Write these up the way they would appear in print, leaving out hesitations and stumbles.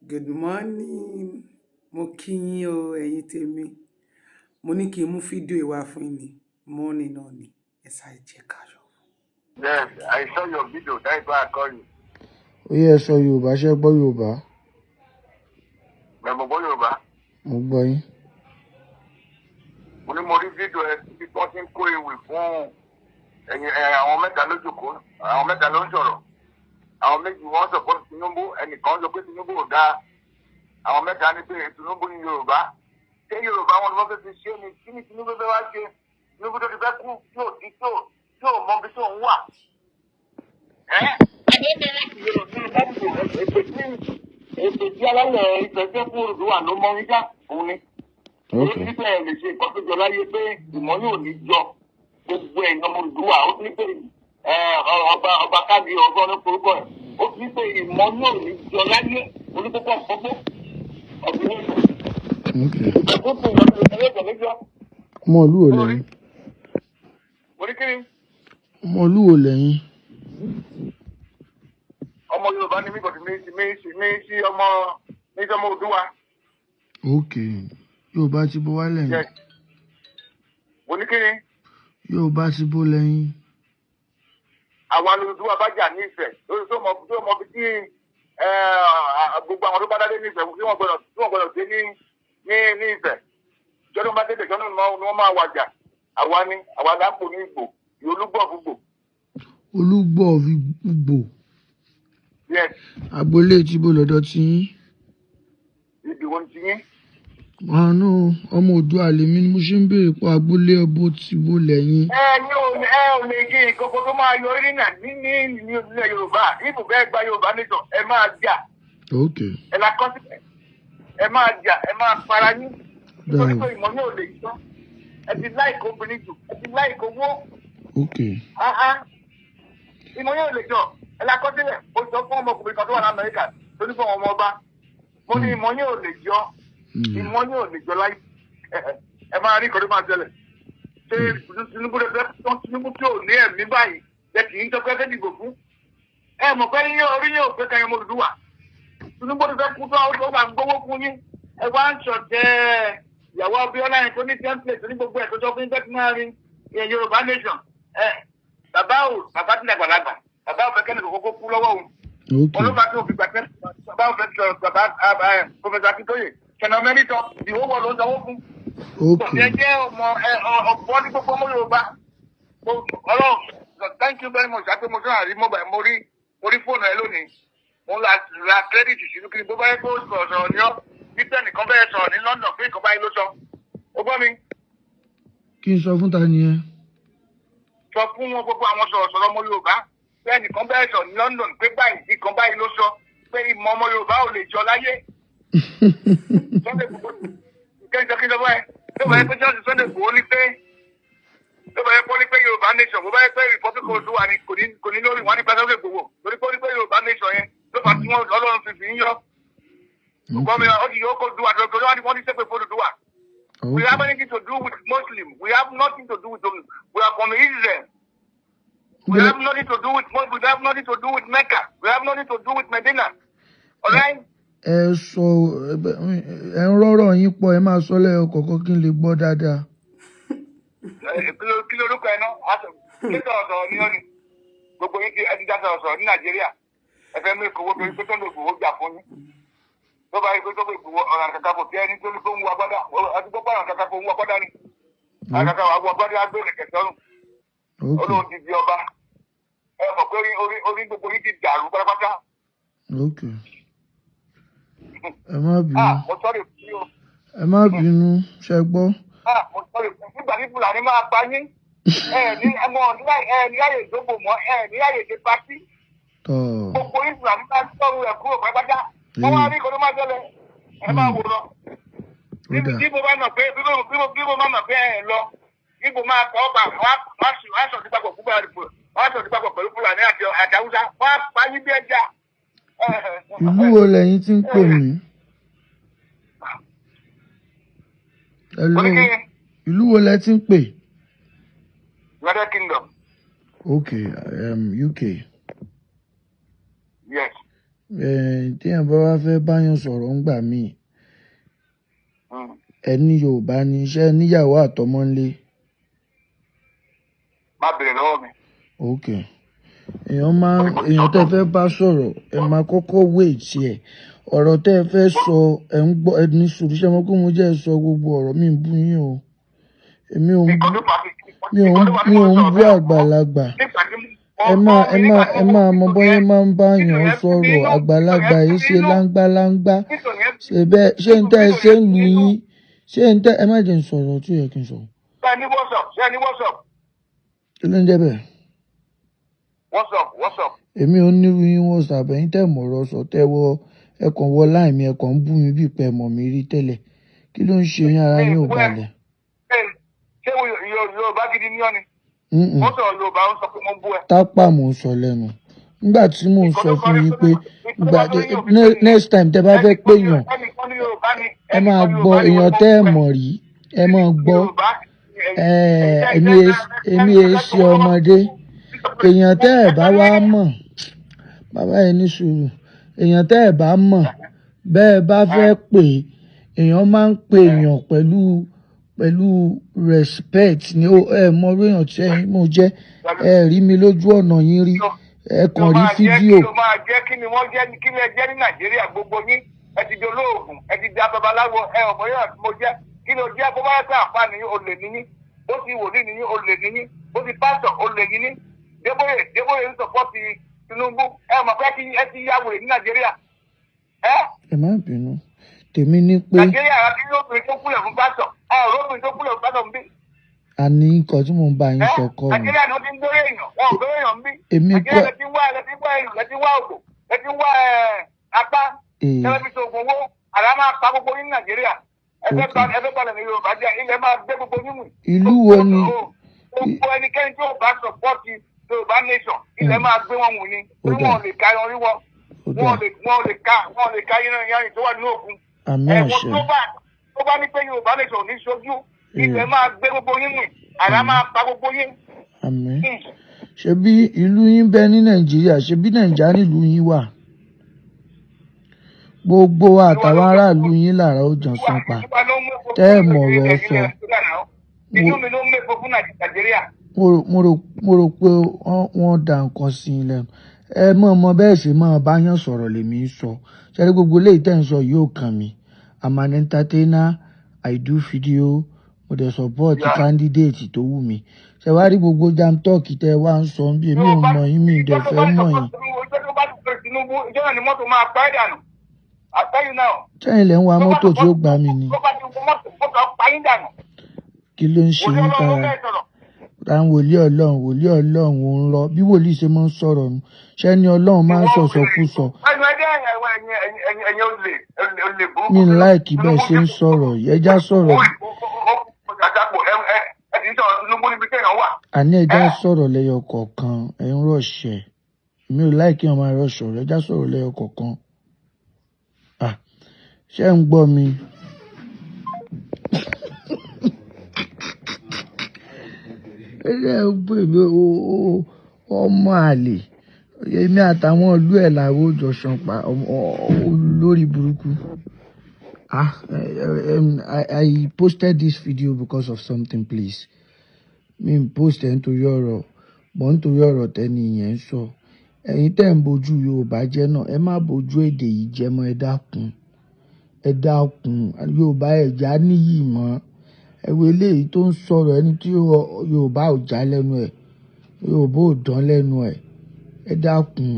Good morning. Mo kí yín o, ẹ̀yin tèmi. Mo ní kí n mú fídíò ìwà fún yín ní morning náà ni. Ẹ sáré jẹ́ ká lọ. Yes, I saw your video. That's why I called you. Ó yẹ sọ Yorùbá, ṣé gbọ́ Yorùbá? Mo gbọ́ Yorùbá. Mo gbọ́ yín. Mo ní mo rí fídíò ẹ tí wọ́n ti ń kó ewì fún àwọn mẹ́ta lójúkó. Àwọn mẹ́ta ló ń sọ̀rọ̀. Àwọn méjì wọ́n sọ fún Tinubu. Ẹnìkan sọ pé Tinubu ò dáa. Àwọn mẹ́ta ní pé Tinubu ní Yorùbá. Ṣé Yorùbá wọn ni wọ́n fẹ́ fi ṣe ni? Kí ni Tinubu fẹ́ wá ṣe? Tinubu tó ti fẹ́ kú tí ò mọ ibi tó ń wà. Ètò tí alálẹ̀ ìfẹsẹ̀ fún Olùdúwà ló mọ níjà òun ni. Ó ní pé ẹ lè ṣe nǹkan tó jọ láyé pé ìmọ̀ yóò ní jọ gbogbo ẹ̀yàn ọmọ Olùdúwà. Ó ní pé ọba káàdì ọgbọ́n ní forúkọ ẹ̀. Ó ní pé ìmọ̀ yóò ní jọ láyé onípòpọ̀ gbogbo ọ̀gbìn ní ìlú. Ìgbàgbọ́sọ̀ ìyọ̀tọ̀ lẹ́jọ́. Ọmọ ìlú wo lẹ́yìn? Mo ní kí ni? Ọmọ ìlú wo lẹ́yìn? Ọmọ Yorùbá ni mí kò sí ọmọ Odùwà. Ok. Yorùbá ti bó wá lẹ́yìn? Mo ní kí ni? Yorùbá ti bó lẹ́yìn? Àwọn Olùdúwà bá jà ní Ifẹ̀ lórí tó mọ bí tí gbogbo àwọn tó bá dádé ní Ifẹ̀ tí wọ́n gbọ́dọ̀ dé ní Ifẹ̀. Jọ́dún bá dédé jọ́dún ni wọ́n máa wàjà. Àwa lápò ní Ìgbò, Olúgbọ̀ fúgbò. Olúgbọ̀ fúgbò. Yes. Agboolé tí bó lọ́dọ̀ tí yín? Ibi wo ni ti yín? Àánú ọmọ Oòduà lèmi ni mo ṣe ń béèrè pé agboolé ẹbọ ti bó lẹ́yìn. Ẹ ò lè gé ìkókó tó máa yọ orí náà ní ilẹ̀ Yorùbá. Ibùgbé ẹgbà Yorùbá nìkan ẹ máa jà. Ok. Ẹ la kọ́ sílẹ̀. Ẹ máa jà, ẹ máa para yín. Nítorí pé ìmọ̀ yóò lè yọ. Ẹ ti láìkó obìnrin jù, ẹ ti láìkó owó. Ok. Ìmọ̀ yóò lè jọ. Ẹ la kọ́ sílẹ̀. Mo sọ fún ọmọkùnrin kan tó wà ní Amẹ́ríkà tó ní fún ọmọ ọba. Mo ní ìmọ̀ yóò lè jọ. Ìmọ̀ yóò lè jọ láyé. Ẹ máa rí ìkọ́ni máa jẹlẹ̀. Ṣé Tinubu rẹ̀ fẹ́ tán Tinubu tí ò ní ẹ̀mí báyìí jẹ́ kì í tọ́pẹ́ fẹ́ dìbò fún? Ẹ mọ̀ pé orí yóò gbé kan ọmọ Odùduwà. Tinubu rẹ̀ fẹ́ kú tó ó bá gbówó fún yín. Ẹ wá ń ṣọ̀tẹ̀ ìyàwó Abíọ́lá yẹn tó ní template ní gbogbo ẹ̀ tó sọ fún bẹ́ẹ̀ máa rí Yorùbá nation. Bàbá tilẹ̀ àgbàlagbà. Bàbá ò fẹ́ kẹ́ni kókó kú lọ́wọ́ òun. Olúwa tó fi gbàgbé bàbá ò fẹ́ bàbá Professor Akintoye. Kẹ̀nà mẹ́rìntàn ìwọ́wọ́ ló ń sanwó fún. Ẹ jẹ́ ọ̀pọ̀ ní gbogbo ọmọ Yorùbá. Ọlọ́run, thank you very much. Àti mo sọ àrí mo rí fóònù ẹ lónìí. Mo ra credit sínú kí n bó bá yẹ kó sọ̀rọ̀ ní ọ́. Títẹ̀ nìkan bẹ́ẹ̀ sọ̀rọ̀ ní London pé nǹkan báyìí ló sọ. O gbọ́ mi? Kí n sọ fún ta ni ẹ? Sọ fún wọn gbogbo àwọn sọ̀rọ̀ ọmọ Yorùbá. Pé ẹnìkan bẹ́ẹ̀ sọ̀rọ̀ ní London pé báyìí nǹkan báyìí ló sọ. Pé ìmọ̀ ọmọ Yorùbá ò lè jọ láyé. Sunday Igboho kẹ́ńtọ́ kí ló bá yẹ tó bá yẹ pé jọ́sìn Sunday Igboho ní pé Yorùbá nation bó bá yẹ pé Republic Odùduwà ni kò ní lórí wọn ní pẹ́ Sunday Igboho torí pé ó ní pé Yorùbá nation yẹn ló fà tí wọ́n Ọlọ́run fi ń yọ. Ṣùgbọ́n mi ó ti yọ kó Odùduwà tó lọ́wọ́ ni wọ́n ní sẹ́pẹ̀ fún Odùduwà. We have anything to do with Muslim. We have nothing to do with them. We are from Israel. We have nothing to do with Mecca. We have nothing to do with Medina. All right? Ẹ sọ ẹ ń rọ́rọ̀ yín pọ̀ ẹ máa sọ lẹ́yọ kọ̀ọ̀kan kí n lè gbọ́ dáadáa. Kí lorúkọ ẹ náà? Kí sọ̀rọ̀ ní ọ́nì? Gbogbo yín ẹ ti dá sọ̀rọ̀ ní Nàìjíríà. Ẹ fẹ́ mú ìkòwò torí pé Sunday Igboho jà fún yín. Tó bá yẹ pé Sunday Igboho ọ̀ràn kàkàfọ̀ tí ẹni tó ní tó ń wọ agbádá. Àti gbogbo ọ̀ràn kàkàfọ̀ ń wọ agbádá ni. Àkàkàfọ̀ àwọn agbádá á gbé kẹ̀kẹ́ sọ́run. Olóhùn ti di ọba. Ẹ mọ̀ pé orí gbogbo yín ti dàrú pátápátá. Ẹ má bínú. Ẹ má bínú, ṣe gbọ́. Nígbà tí Fúlàní máa pa yín, ní àyè ìdógbò mọ́, ní àyè ìdè pátí. Gbogbo yín Fúlàní máa ń sọ̀rọ̀ rẹ̀ kúrò pátápátá. Wọ́n wá rí ìkọ́ni máa jẹ́lẹ̀. Ẹ máa wò lọ. Bí mo bá mọ̀ pé ẹ lọ, bí mo máa kọ́ ọ̀pá, wọ́n á sọ̀tí papọ̀ pẹ̀lú Fúlàní àti Haúsá. Wọ́n á pa yín bí ẹja. Ìlú wo lẹ́yìn tí ń pè mí? Ìlú wo lẹ ti ń pè? United Kingdom. Okay, UK. Yes. téèyàn bá wá fẹ́ báyàn sọ̀rọ̀ ńgbà míì ẹni Yorùbá ní iṣẹ́ níyàwó àtọmọ ńlé. má bèrè lọ́wọ́ mi. ok èèyàn tẹ́ fẹ́ bá sọ̀rọ̀ ẹ máa kọ́kọ́ wait ẹ̀ ọ̀rọ̀ tẹ́ ẹ fẹ́ sọ ẹ ń gbọ́ ẹni sùúrù ṣe mọ́ pé mo jẹ́ sọ gbogbo ọ̀rọ̀ mi ń bú yín o èmi ò ń bú àgbàlagbà ẹ máa mọ bọ́yẹn máa ń bá yàn sọ̀rọ̀ àgbàlagbà yìí ṣe láńgbáláńgbá ṣé ń tẹ́ ẹ ṣe ń lù yín ṣé ń tẹ́ ẹ má jẹ́ ń sọ̀rọ̀ tí ó yẹ kí n sọ. ṣé ẹ ní WhatsApp. kí ló ń jẹ́ bẹ́ẹ̀. WhatsApp. èmi ò ní yín WhatsApp ẹ̀yin tẹ́ mọ̀rọ̀ sọ tẹ́wọ́ ẹ̀kan wọ láì mi ẹ̀kan ń bú mi bíi pé mọ̀ mi rí tẹ́lẹ̀ kí ló ń ṣe yín ara yín ò balẹ̀. ṣé Yorùbá gidi ní ọ́ni. wọ́n sọ̀rọ̀ Yorùbá ń sọ pé mo bú ẹ. tápà mò ń sọ lẹ́nu nígbà tí mò ń sọ fún yín pé next time tẹ́ bá fẹ́ péyàn ẹ máa gbọ́ èèyàn tẹ́ ẹ mọ̀ rí ẹ máa gbọ́ èmi èé ṣe ọmọdé èèyàn tẹ́ ẹ bá wá mọ̀ bàbá yẹn ní sùúrù èèyàn tẹ́ ẹ bá mọ̀ bẹ́ẹ̀ bá fẹ́ pè èèyàn máa ń pè èèyàn pẹ̀lú respect ni ẹ mọ orí èèyàn tí ẹ̀yin mo jẹ́ ẹ rí mi lójú ọ̀nà yín rí ẹ kàn rí fídíò. ló máa jẹ́ kí ni wọ́n jẹ́ kí ni ẹ jẹ́ ní Nàìjíríà gbogbo yín ẹ ti di olóògùn ẹ ti di ababaláwo ẹ ọ̀pọ̀ yóò àti mo jẹ́ kí ni o jẹ́ kó bá yẹ ká àǹfààní olè níyín ó ti wòlíì níyín olè níyín ó ti pásítọ̀ olè níyín Débóyè ń sọpọ́tì Tinubu ẹ mọ̀ pé ẹ ti yá wèrè ní Nàìjíríà. ẹ má bínú tèmi ní pé. Nàìjíríà àti lóbìnrin tó kúlẹ̀ fún pásítọ̀ lóbìnrin tó kúlẹ̀ fún pásítọ̀ ń bí. a ní nǹkan tí mò ń bá yín sọ kọ́ mi. Nàìjíríà ni wọ́n ti ń gbé èèyàn wọn ò gbé èèyàn ń bí. èmi kọ́ Nàìjíríà lẹ ti wá èèyàn lẹ ti wá ògò lẹ ti wá apá tẹlifíṣàn ògùn owó àrà máa pa gbogbo yín Nàìjíríà ẹgbẹ́ balẹ̀ ní Yorùbá jẹ́ ilẹ̀ máa gbé gbogbo yín mú. ìlú wo ni. gbogbo ẹnikẹ́ni tí yóò bá sọpọ́ọ̀tì Yorùbá nation ilẹ̀ máa gbé wọn wù ni torí wọn ò lè ka wọn rí wọn wọn ò lè ka yẹn tó wà ní òkun. ẹ̀wọ̀n tó bá ní pé Yorùbá nation ní ṣojú ilẹ̀ máa gbé gbogbo yín mú àrà máa pa gbogbo yín. àmín. ṣebí ìlú yín bẹ ní Nàìjíríà ṣebí Nàìjíríà nílùú yín wà gbogbo àtàwọn aráàlú yín lára ó jàn san pa tẹ́ ẹ̀ mọ̀rọ̀ sọ. inú mi ló ń mẹ́kọ̀ọ́ fún Nàìjíríà. mo rò pé wọ́n dá nǹkan sí i lẹ́nu ẹ mọ̀ bẹ́ẹ̀ ṣe máa bá yàn sọ̀rọ̀ lèmi ń sọ ṣẹ́rí gbogbo eléyìí tẹ́ ń sọ yóò kàn mí I'm an entertainer I do video mo dẹ̀ support candidate tó wù mí ṣe wá rí gbogbo jam talk tẹ́ wá ń sọ bí èmi ò mọ̀ yín mi ìdẹ̀ fẹ́ mọ̀ yín. ìjọba ni mọ́tò máa pa ẹ́ dànù. sẹ́yìn lẹ́ ń wa mọ́tò tí ó gbà mí ni. kí ló ń ṣe yín tara táwọn wòlíì ọlọ́run ò ń lọ bí wòlíì ṣe máa ń sọ̀rọ̀ nù ṣé ni ọlọ́run máa ń sọ̀sọ̀kúsọ. mi ń láìkí bẹ́ẹ̀ ṣe ń sọ̀rọ̀ ẹja sọ̀rọ̀. àní ẹja sọ̀rọ̀ lẹ́yọ kọ̀ọ̀kan ẹ̀ ń rọ̀ṣẹ̀ mi ò láìkí ọmọ rọ̀ṣọ̀ ẹja sọ̀rọ̀ lẹ́yọ kọ̀ọ̀kan. ṣé ń gbọ́ mi. ọmọ àlè èmi àtàwọn ìlú ẹ̀ làwọn ò jọ ṣanpa lórí burúkú. I posted this video because of something please. mi n post ẹ̀ nítorí ọ̀rọ̀ mọ̀ nítorí ọ̀rọ̀ tẹ́ni yẹn ń sọ. ẹ̀yin tẹ́ ń bojú Yorùbá jẹ́ náà ẹ má bojú èdè yìí jẹ́ mọ́ ẹ dákun Yorùbá ẹ̀já níyì mọ́ ẹ̀wọ̀ eléyìí tó ń sọ̀rọ̀ ẹni tí Yorùbá ò já lẹ́nu ẹ̀ Yorùbá ò dán lẹ́nu ẹ̀ ẹ dákun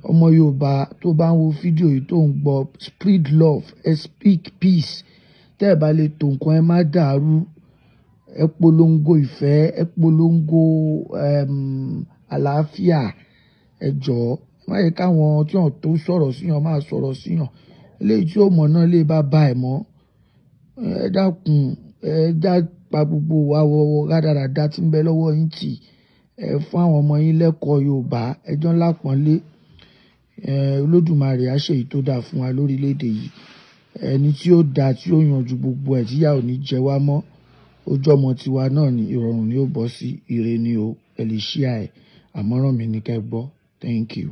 ọmọ Yorùbá tó bá ń wo fídíò yìí tó ń gbọ́ spread love ẹ speak peace tẹ́ ẹ bá lè tó nǹkan ẹ má dàrú ẹ polongo ìfẹ́ ẹ polongo àlàáfíà ẹ jọ̀ọ́ má yẹ káwọn tí wọn tó sọ̀rọ̀ síyàn máa sọ̀rọ̀ síyàn eléyìí tí ó mọ̀ náà lè bá ẹ̀ mọ́ ẹ dákun ẹ já pa gbogbo wa wọ́wọ́ rádaràda tí ń bẹ lọ́wọ́ yín tì ẹ fún àwọn ọmọ yín lẹ́kọ̀ọ́ Yorùbá ẹjọ́ ńlá pọ́nlé Olódùmarè á ṣe èyí tó dáa fún wa lórílẹ̀‐èdè yìí ẹni tí ó dáa tí ó yanjú gbogbo ẹ̀ tíyà ò ní jẹ wá mọ́ ojú ọmọ tiwa náà ní ìrọ̀rùn ni ó bọ́ sí ire ni o ẹ lè ṣíà ẹ̀ àmọ̀ràn mi ní kẹ́ gbọ́ thank you.